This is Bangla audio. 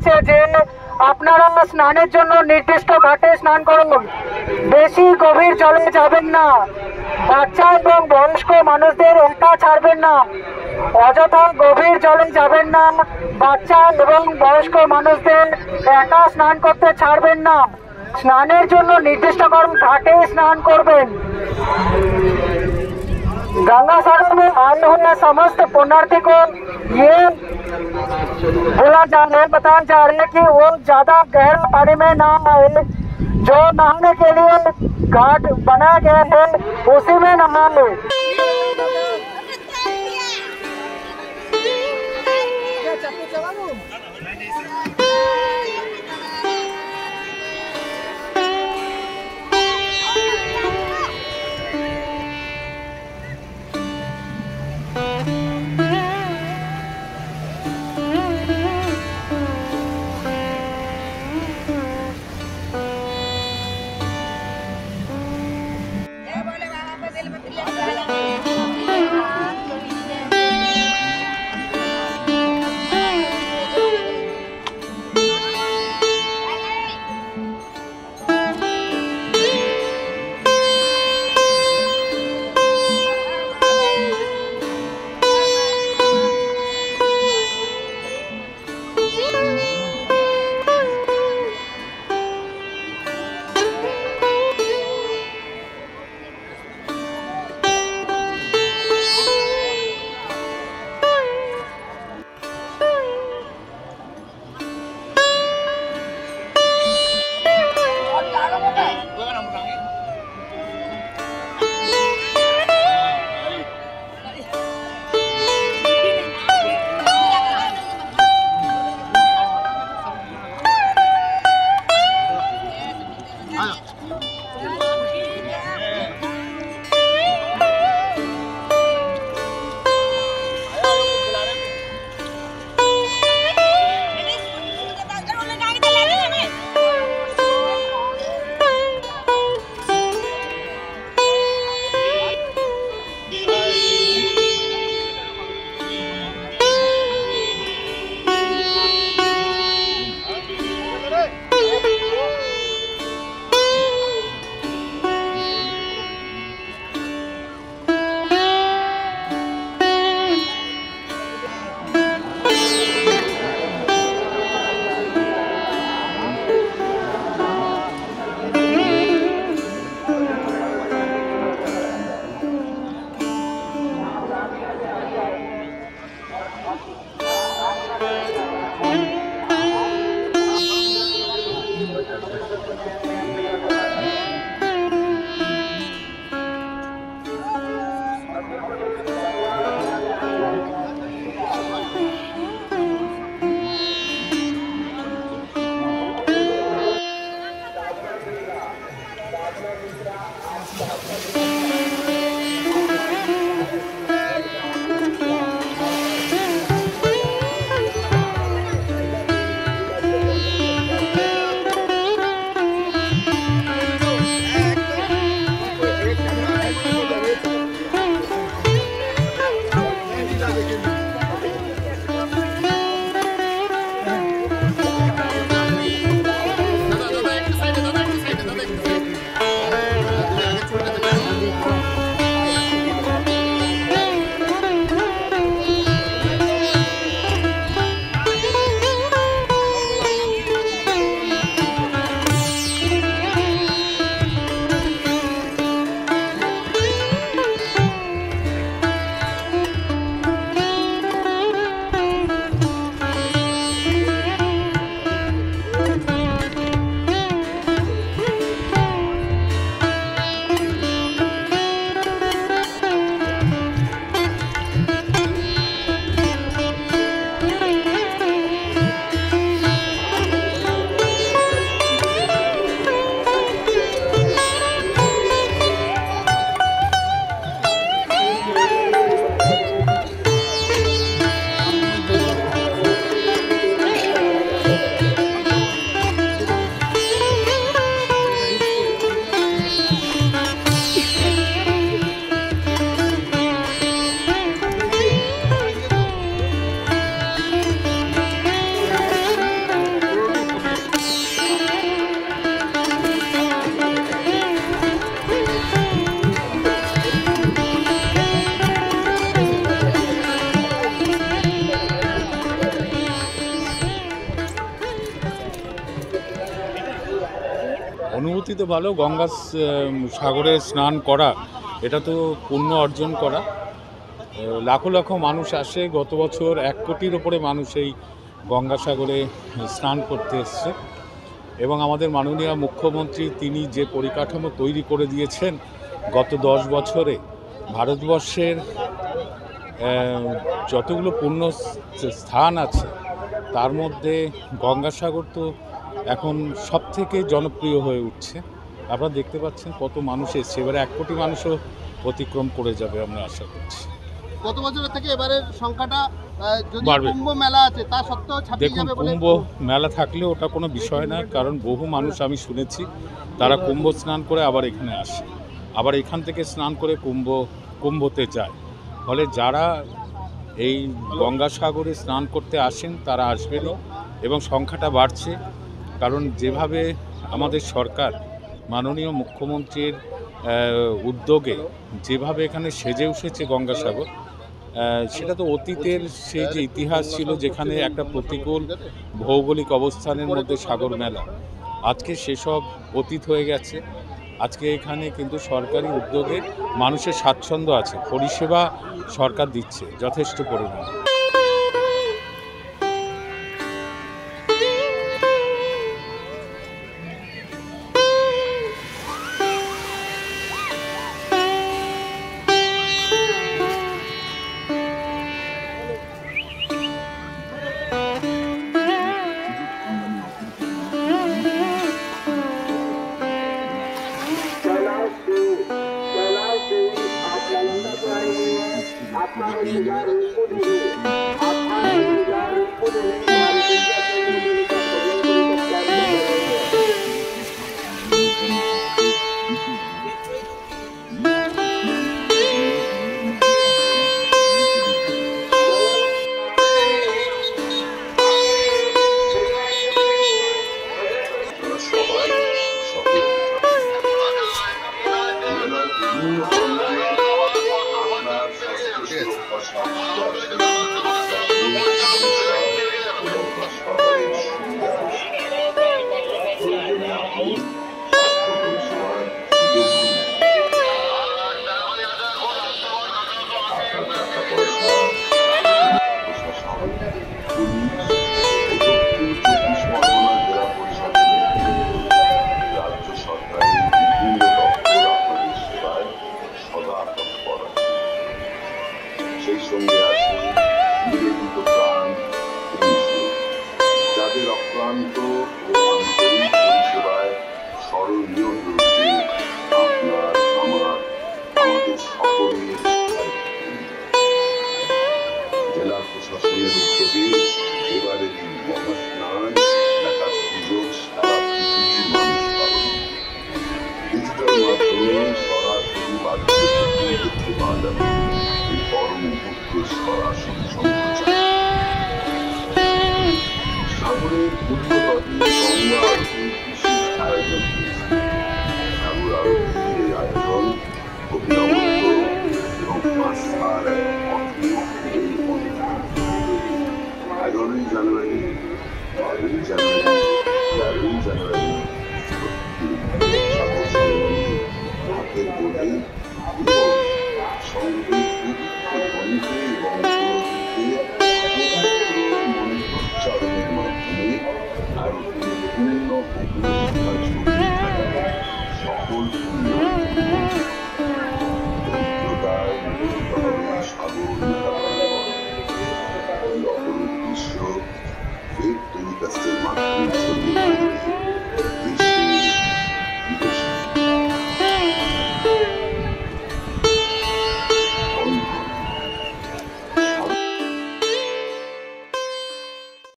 হচ্ছে যে আপনারা স্নানের জন্য নির্দিষ্ট ঘাটে স্নান করুন, বেশি গভীর জলে যাবেন না, বাচ্চা এবং বয়স্ক মানুষদের একা ছাড়বেন না, অযথা গভীর জলে যাবেন না, বাচ্চা এবং বয়স্ক মানুষদের একা স্নান করতে ছাড়বেন না। স্নানের জন্য নির্দিষ্ট ঘाटे स्नान करबें। गंगा सागर में आए हुए समस्त पुण्यार्थी को ये बताया जा रहा है कि वो ज्यादा गहरा पानी में ना आए, जो नहाने के लिए घाट बनाया गया है उसी में नहाए। অনুভূতি তো ভালো। গঙ্গা সাগরে স্নান করা এটা তো পুণ্য অর্জন করা। লাখো লাখো মানুষ আসে। গত বছর 1 কোটির ওপরে মানুষ এই গঙ্গাসাগরে স্নান করতে এসছে এবং আমাদের মাননীয় মুখ্যমন্ত্রী তিনি যে পরিকাঠামো তৈরি করে দিয়েছেন গত 10 বছরে ভারতবর্ষের যতগুলো পুণ্য স্থান আছে তার মধ্যে গঙ্গাসাগর তো এখন সবথেকে জনপ্রিয় হয়ে উঠছে। আপনারা দেখতে পাচ্ছেন কত মানুষ এসছে। এবারে 1 কোটি মানুষও অতিক্রম করে যাবে আমরা আশা করছি। গত বছরের থেকে এবারের সংখ্যাটা যদি কুম্ভ মেলা আছে তা সত্ত্বেও ছাপিয়ে যাবে বলে। কুম্ভ মেলা থাকলে ওটা কোনো বিষয় না, কারণ বহু মানুষ আমি শুনেছি তারা কুম্ভ স্নান করে আবার এখানে আসে, আবার এখান থেকে স্নান করে কুম্ভতে যায়। ফলে যারা এই গঙ্গাসাগরে স্নান করতে আসেন তারা আসবেনই এবং সংখ্যাটা বাড়ছে। কারণ যেভাবে আমাদের সরকার মাননীয় মুখ্যমন্ত্রীর উদ্যোগে যেভাবে এখানে সেজে উঠেছে গঙ্গাসাগর, সেটা তো অতীতের সেই যে ইতিহাস ছিল যেখানে একটা প্রতিকূল ভৌগোলিক অবস্থানের মধ্যে সাগর মেলা, আজকে সেসব অতীত হয়ে গেছে। আজকে এখানে কিন্তু সরকারি উদ্যোগে মানুষের স্বাচ্ছন্দ্য আছে, পরিষেবা সরকার দিচ্ছে যথেষ্ট পরিমাণে। সেই সঙ্গে আছে নিবেদিত প্রাণ যাদের অক্লান্ত ও আন্তরিক পরিষেবায় স্মরণীয় হয়েছে আপনার আমাদের সকলের জেলা প্রশাসনের উদ্যোগে এবারের এই মহাস্নান দেখার সুযোগ সারা পৃথিবীর মানুষ পাবে। ডিজিটাল মাধ্যমে সরাসরি বাড়িতে দেখতে পাওয়া যাবে এই পরম মুহূর্তের সরাসরি সম্প্রচার। সাগরের পূর্ব তটে গঙ্গা আরতির বিশেষ আয়োজন হয়েছে।